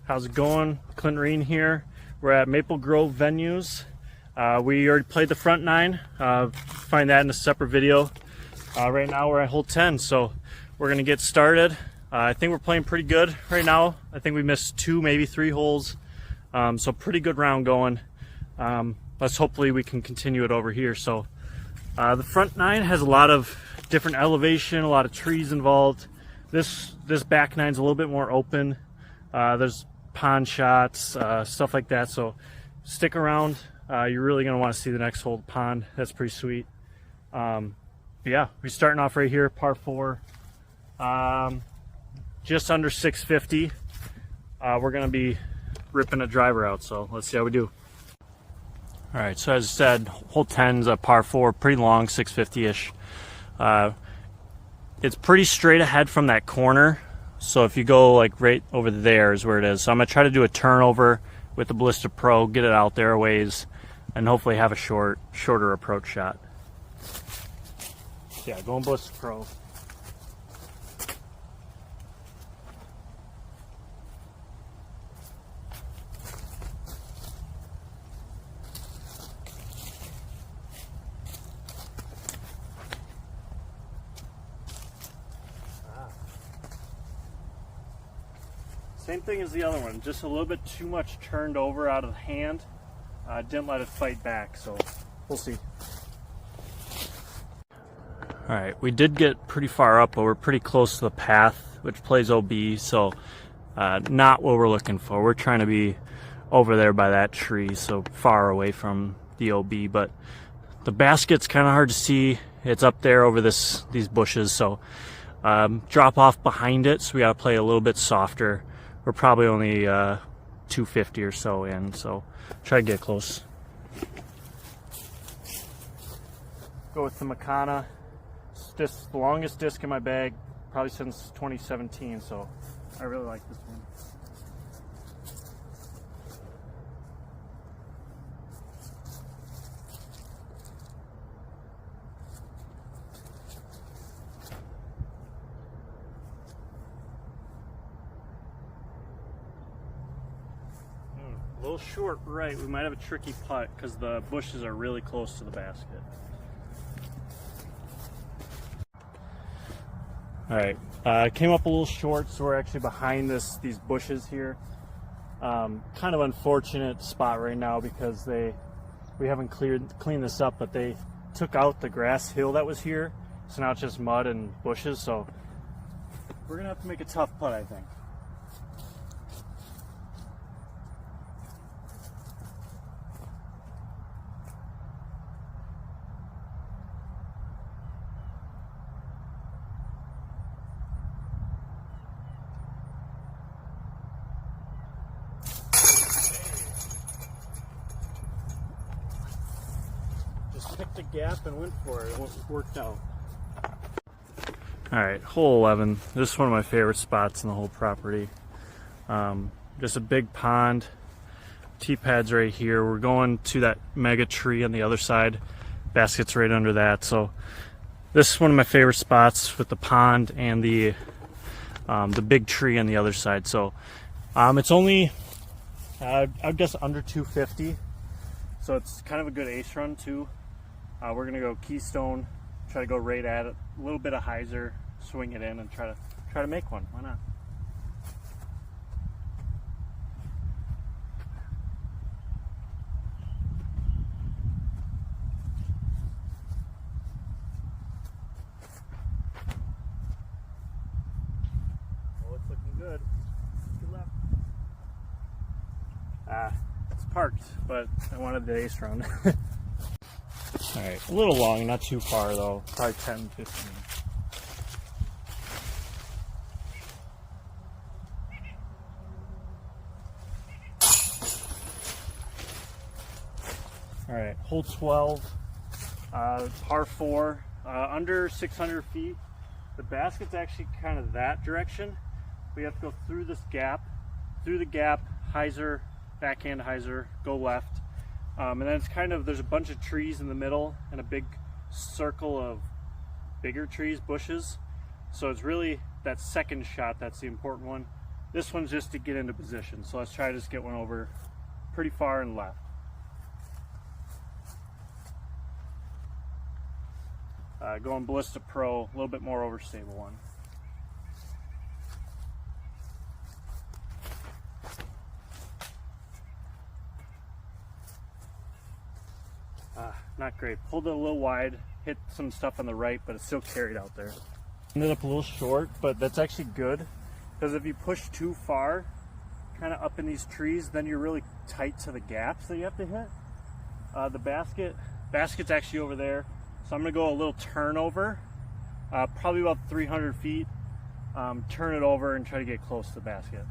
How's it going? Clint Reen here. We're at Maple Grove Venues. We already played the front nine. Find that in a separate video. Right now we're at hole 10, so we're going to get started. I think we're playing pretty good right now. I think we missed 2, maybe 3 holes. So pretty good round going. Hopefully we can continue it over here. So the front nine has a lot of different elevation, a lot of trees involved. This back nine's a little bit more open. There's pond shots, stuff like that. So stick around. You're really going to want to see the next hole, pond. That's pretty sweet. Yeah, we're starting off right here, par 4. Just under 650. We're going to be ripping a driver out, so let's see how we do. All right, so as I said, hole 10's a par 4, pretty long, 650-ish. It's pretty straight ahead from that corner, so if you go like right over there is where it is. So I'm going to try to do a turnover with the Ballista Pro, get it out there a ways, and hopefully have a shorter approach shot. Yeah, going Ballista Pro. Same thing as the other one, just a little bit too much turned over out of the hand. Didn't let it fight back, so we'll see. All right, we did get pretty far up, but we're pretty close to the path, which plays OB, so not what we're looking for. We're trying to be over there by that tree, so far away from the OB, but the basket's kind of hard to see. It's up there over these bushes, so drop off behind it, so we got to play a little bit softer. We're probably only 250 or so in, so try to get close. Go with the Makana. It's the longest disc in my bag, probably since 2017, so I really like this one. A little short right, we might have a tricky putt because the bushes are really close to the basket. Alright, came up a little short, so we're actually behind these bushes here. Kind of unfortunate spot right now because we haven't cleaned this up, but they took out the grass hill that was here, so now it's just mud and bushes, so we're going to have to make a tough putt, I think. Picked a gap and went for it. It worked out. Alright, hole 11. This is one of my favorite spots in the whole property. Just a big pond. Tee pads right here. We're going to that mega tree on the other side. Basket's right under that. So this is one of my favorite spots with the pond and the big tree on the other side. So it's only I guess under 250. So it's kind of a good ace run too. We're gonna go Keystone, try to go right at it, a little bit of hyzer, swing it in, and try to make one. Why not? Oh, it's looking good. Good left. It's parked, but I wanted the ace run. Alright, a little long, not too far though, probably 10, 15. Alright, hole 12, par 4, under 600 feet. The basket's actually kind of that direction. We have to go through this gap, hyzer, backhand hyzer, go left. And then it's kind of, there's a bunch of trees in the middle and a big circle of bigger trees, bushes. So it's really that second shot that's the important one. This one's just to get into position. So let's try to just get one over pretty far and left. Going Ballista Pro, a little bit more overstable one. Not great. Pulled it a little wide, hit some stuff on the right, but it's still carried out there. Ended up a little short, but that's actually good, because if you push too far, kind of up in these trees, then you're really tight to the gaps that you have to hit. The basket's actually over there, so I'm gonna go a little turnover, probably about 300 feet, turn it over and try to get close to the basket.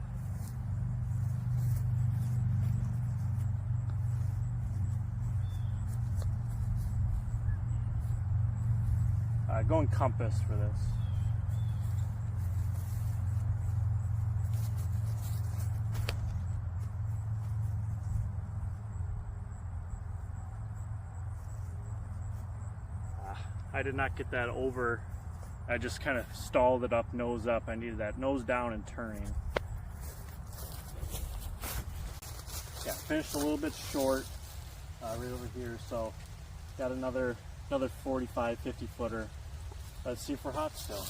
Going compass for this. I did not get that over. I just kind of stalled it up, nose up. I needed that nose down and turning. Yeah, finished a little bit short right over here, so got another 45, 50 footer. Let's see if we're hot still.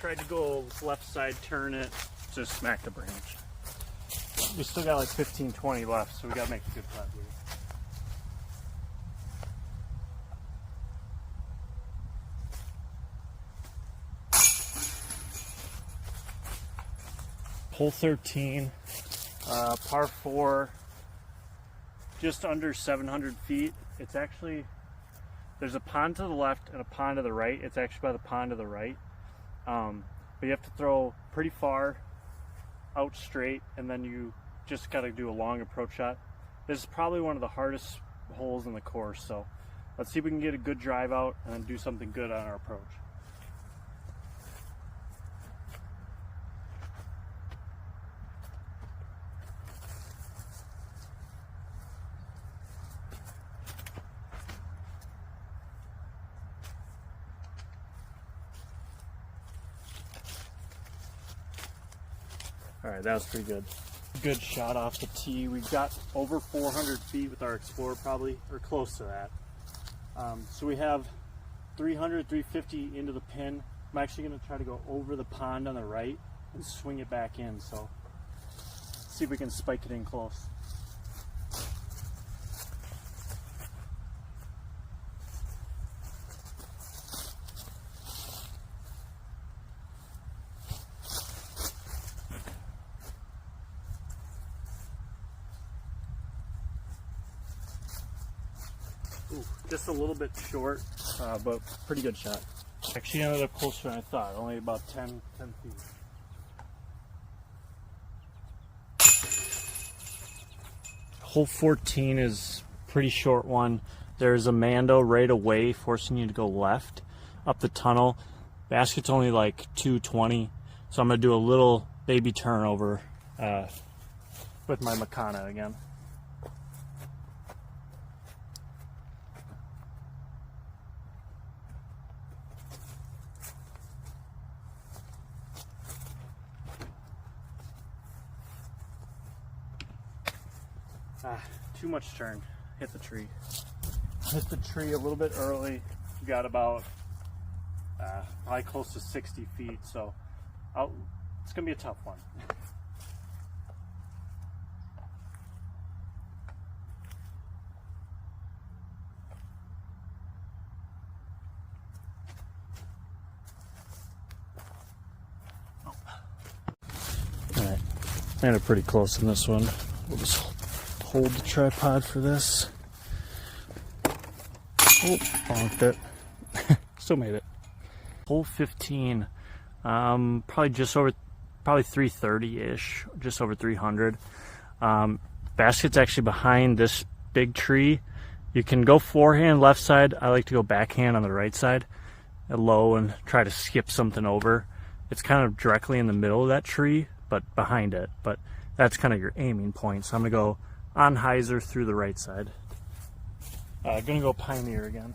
Tried to go left side, turn it, just smack the branch. We still got like 15, 20 left, so we gotta make a good putt here. Hole 13, par 4, just under 700 feet. It's actually, there's a pond to the left and a pond to the right. It's actually by the pond to the right. But you have to throw pretty far out straight, and then you just got to do a long approach shot. This is probably one of the hardest holes in the course, so let's see if we can get a good drive out and then do something good on our approach. All right, that was pretty good. Good shot off the tee. We got over 400 feet with our Explorer, probably, or close to that. So we have 300, 350 into the pin. I'm actually going to try to go over the pond on the right and swing it back in. So see if we can spike it in close. Ooh, just a little bit short, but pretty good shot. Actually ended up closer than I thought, only about 10 feet. Hole 14 is a pretty short one. There's a Mando right away forcing you to go left up the tunnel. Basket's only like 220, so I'm going to do a little baby turnover with my Makana again. Too much turn. Hit the tree. Hit the tree a little bit early. Got about probably close to 60 feet, so it's gonna be a tough one. All right, landed pretty close in this one. We'll just hold the tripod for this. Oh, bonked it. Still made it. Hole 15, probably just over, probably 330-ish, just over 300. Basket's actually behind this big tree. You can go forehand left side. I like to go backhand on the right side at low and try to skip something over. it's kind of directly in the middle of that tree, but behind it. But that's kind of your aiming point. So I'm gonna go on hyzer through the right side. Gonna go Pioneer again.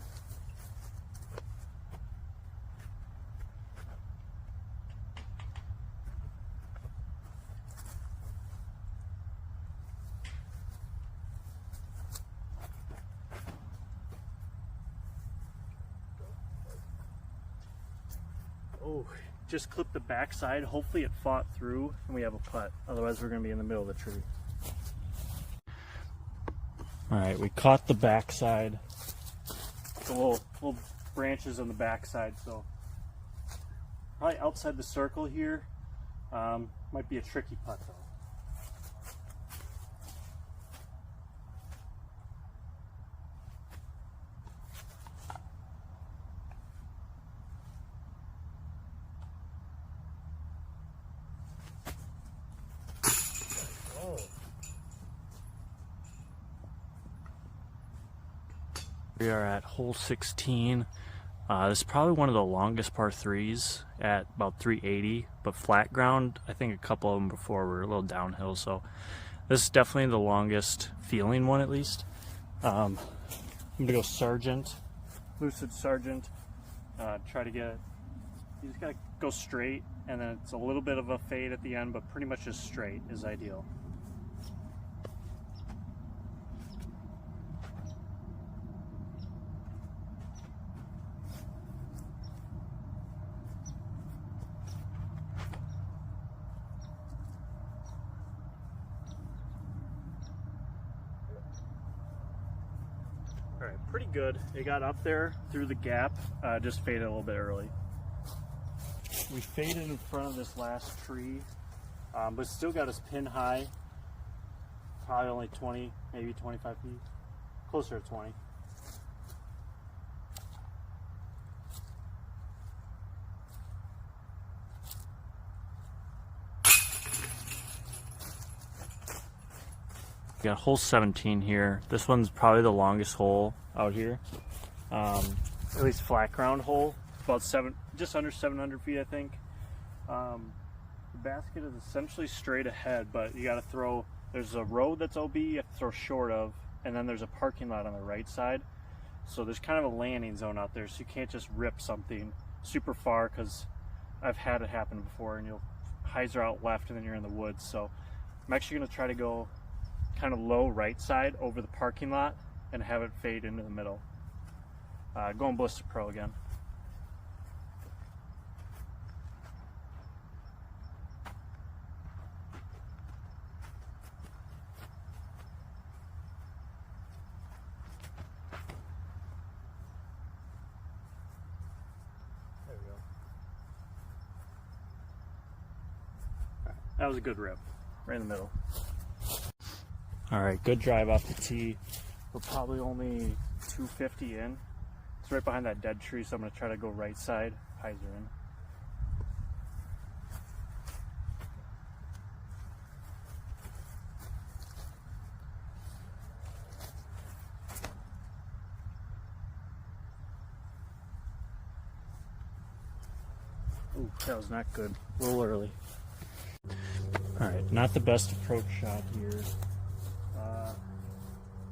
Oh, just clip the back side. Hopefully it fought through and we have a putt. Otherwise we're gonna be in the middle of the tree. All right, we caught the back side. The little branches on the back side, so probably outside the circle here. Might be a tricky putt though. We are at hole 16. This is probably one of the longest par 3s at about 380, but flat ground, I think a couple of them before were a little downhill, so this is definitely the longest feeling one at least. I'm gonna go Sargent, Lucid Sargent, try to get it. You just gotta go straight, and then it's a little bit of a fade at the end, but pretty much just straight is ideal. All right, pretty good. It got up there through the gap, just faded a little bit early. We faded in front of this last tree, but still got us pin high. Probably only 20, maybe 25 feet, closer to 20. Got hole 17 here. This one's probably the longest hole out here. At least flat ground hole, about just under 700 feet, I think. The basket is essentially straight ahead, but you got to throw. There's a road that's OB you have to throw short of, and then there's a parking lot on the right side. So there's kind of a landing zone out there, so you can't just rip something super far, because I've had it happen before, and you'll hyzer out left, and then you're in the woods. So I'm actually going to try to go kind of low right side over the parking lot and have it fade into the middle. Going Ballistic Pro again. There we go. Right, that was a good rip, right in the middle. All right, good drive off the tee. We're probably only 250 in. It's right behind that dead tree, so I'm gonna try to go right side, hyzer in. Ooh, that was not good, a little early. All right, not the best approach shot here.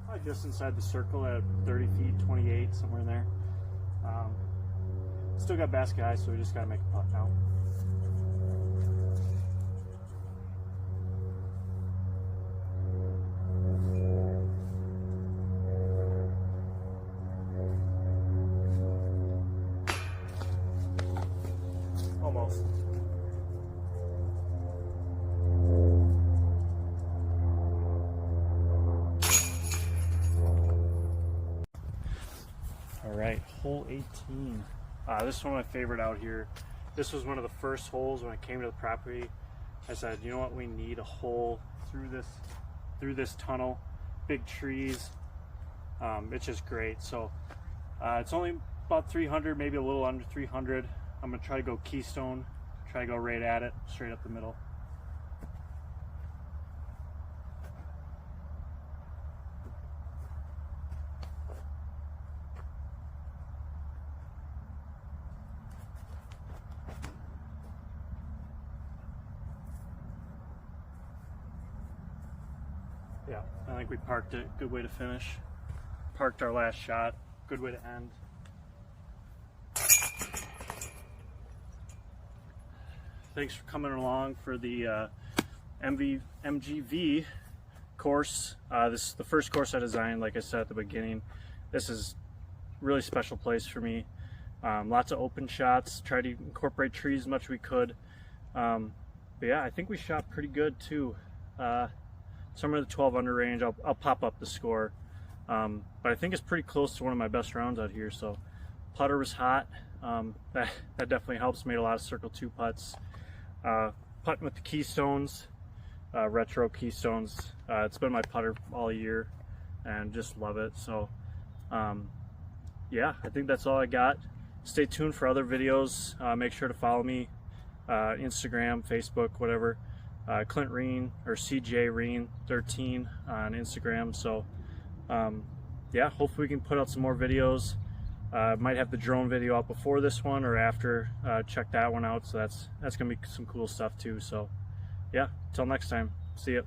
Probably just inside the circle at 30 feet, 28, somewhere in there. Still got basket high, so we just got to make a putt now. Almost. All right, hole 18. This is one of my favorite out here. This was one of the first holes when I came to the property. I said, you know what, we need a hole through this tunnel, big trees. It's just great. So it's only about 300, maybe a little under 300. I'm gonna try to go Keystone, try to go right at it, straight up the middle. Yeah, I think we parked it. Good way to finish. Parked our last shot. Good way to end. Thanks for coming along for the MGV course. This is the first course I designed, like I said at the beginning. This is a really special place for me. Lots of open shots. Try to incorporate trees as much as we could. But yeah, I think we shot pretty good too. Somewhere in the 12 under range. I'll pop up the score. But I think it's pretty close to one of my best rounds out here. So putter was hot. That definitely helps. Made a lot of circle 2 putts. Putting with the Keystones, retro Keystones. It's been my putter all year and just love it. So yeah, I think that's all I got. Stay tuned for other videos. Make sure to follow me, Instagram, Facebook, whatever. Clint Reen or CJ Reen 13 on Instagram. So yeah, hopefully we can put out some more videos. Might have the drone video out before this one or after. Check that one out. So that's gonna be some cool stuff too. So yeah, till next time, see ya.